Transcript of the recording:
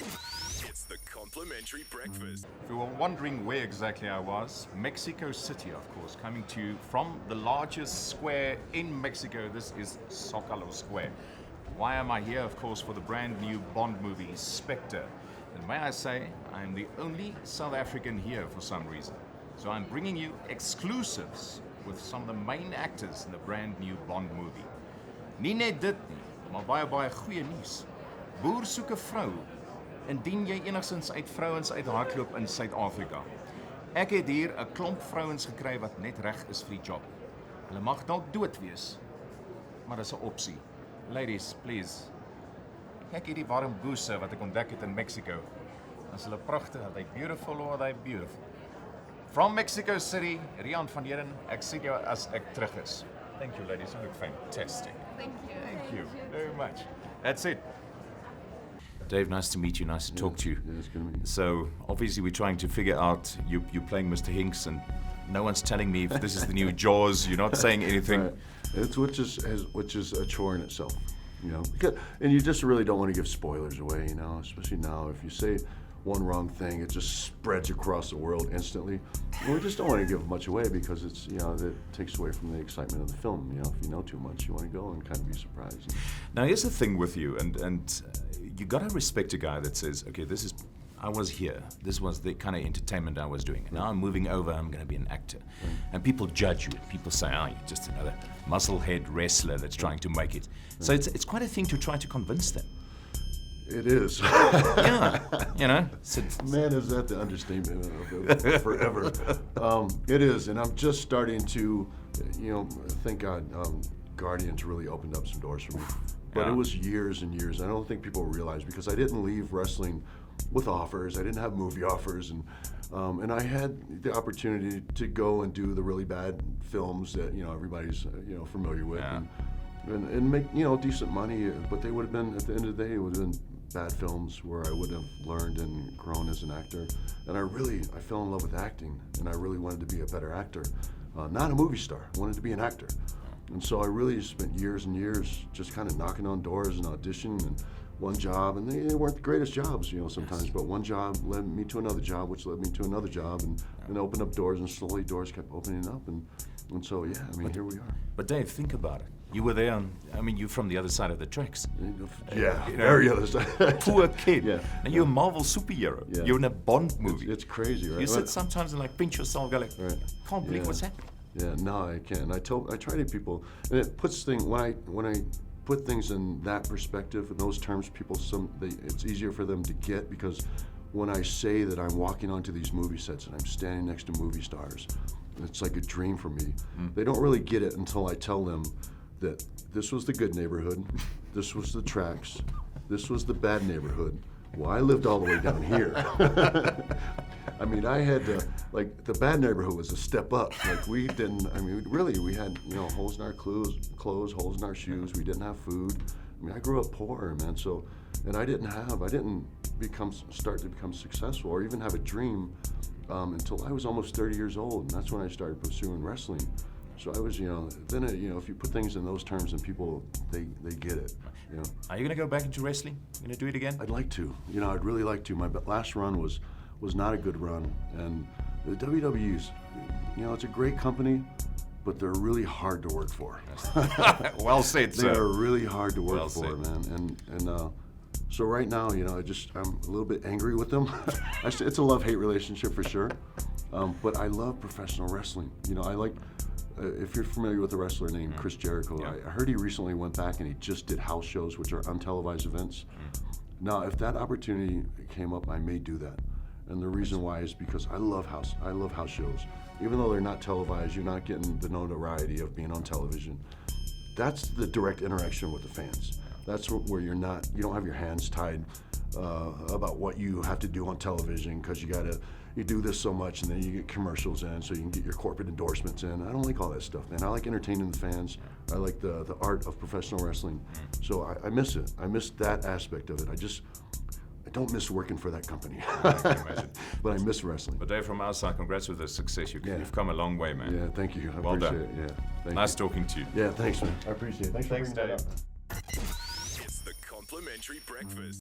It's the complimentary breakfast. If you were wondering where exactly I was, Mexico City, of course, coming to you from the largest square in Mexico. This is Zocalo Square. Why am I here? Of course, for the brand new Bond movie, Spectre. And may I say, I'm the only South African here for some reason. So I'm bringing you exclusives with some of the main actors in the brand new Bond movie. Nie net dit nie, maar baie goeie nuus. Boer soek 'n vrou. Indien jy enigstens uit vrouens uithardloop in Suid-Afrika. Ek het hier 'n klomp vrouens gekry wat net reg is vir die job. Hulle mag dalk dood wees, maar dis 'n opsie. Ladies, please. Kyk hierdie warm boese wat ek ontdek het in Mexico. Is hulle pragtig, are they beautiful or are they beautiful? From Mexico City, Rian van Heeren, ek sien jou as ek terug is. Thank you, ladies, you look fantastic. Thank you. Thank you very much. That's it. Dave, nice to meet you, nice to talk to you. Yeah, it's good to meet you. So, obviously we're trying to figure out, you're playing Mr. Hinks and no one's telling me if this is the new Jaws, you're not saying anything. Right. It's which is a chore in itself, you know. And you just really don't want to give spoilers away, you know, especially now. If you say one wrong thing, it just spreads across the world instantly. And we just don't want to give much away because it's, you know, that takes away from the excitement of the film. You know, if you know too much, you want to go and kind of be surprised. Now, here's the thing with you, and you gotta respect a guy that says, okay, I was here. This was the kind of entertainment I was doing. And now I'm moving over, I'm gonna be an actor. Right. And people judge you. People say, you're just another musclehead wrestler that's trying to make it. So it's quite a thing to try to convince them. It is. Yeah, you know. Man, is that the understatement of forever. It is, and I'm just starting to, you know, thank God, Guardians really opened up some doors for me. But Yeah. it was years and years. I don't think people realize because I didn't leave wrestling with offers. I didn't have movie offers, and I had the opportunity to go and do the really bad films that, you know, everybody's, you know, familiar with, Yeah. and make, you know, decent money. But they would have been, at the end of the day, it would have been bad films where I would have learned and grown as an actor. And I fell in love with acting, and I really wanted to be a better actor, not a movie star. I wanted to be an actor. And so I really spent years and years just kind of knocking on doors and auditioning, and one job, and they weren't the greatest jobs, you know, sometimes, but one job led me to another job, which led me to another job, and opened up doors, and slowly doors kept opening up, and so, yeah, I mean, here we are. But Dave, think about it. You were there, you're from the other side of the tracks. Yeah, You know, very other side. Poor kid. Yeah. And you're a Marvel superhero. Yeah. You're in a Bond movie. It's crazy, right? You sit sometimes and like pinch yourself, go like, Right. can't believe Yeah. what's happening. Yeah, no, I can't. I try to people, and it puts things, when I put things in that perspective, in those terms, it's easier for them to get, because when I say that I'm walking onto these movie sets and I'm standing next to movie stars, it's like a dream for me. They don't really get it until I tell them that this was the good neighborhood, this was the tracks, this was the bad neighborhood. Well, I lived all the way down here. I mean, I had to, like, the bad neighborhood was a step up. Like, we had, you know, holes in our clothes, holes in our shoes. We didn't have food. I mean, I grew up poor, man. So, and I didn't start to become successful or even have a dream until I was almost 30 years old. And that's when I started pursuing wrestling. So I was, you know, then, you know, if you put things in those terms, and people, they get it, you know. Are you going to go back into wrestling? You going to do it again? I'd like to. You know, I'd really like to. My last run was not a good run. And the WWE's, you know, it's a great company, but they're really hard to work for. Well said, sir. They are really hard to work Well for, said. man. And so right now, you know, I'm a little bit angry with them. It's a love-hate relationship for sure. But I love professional wrestling. You know, I like, if you're familiar with a wrestler named Chris Jericho, Yeah. I heard he recently went back and he just did house shows, which are untelevised events. Now, if that opportunity came up, I may do that. And the reason why is because I love house shows. Even though they're not televised, you're not getting the notoriety of being on television. That's the direct interaction with the fans. That's where you don't have your hands tied about what you have to do on television, because you do this so much and then you get commercials in so you can get your corporate endorsements in. I don't like all that stuff, man. I like entertaining the fans. I like the art of professional wrestling. So I miss it. I miss that aspect of it. I don't miss working for that company. I can imagine. But I miss wrestling. But Dave, from our side, congrats with the success. You've come a long way, man. Yeah, thank you. I Well appreciate done. it. Yeah, Nice talking to you. Yeah, thanks, man. I appreciate it. Thanks for Thanks, bringing that Dave. up. It's the complimentary breakfast.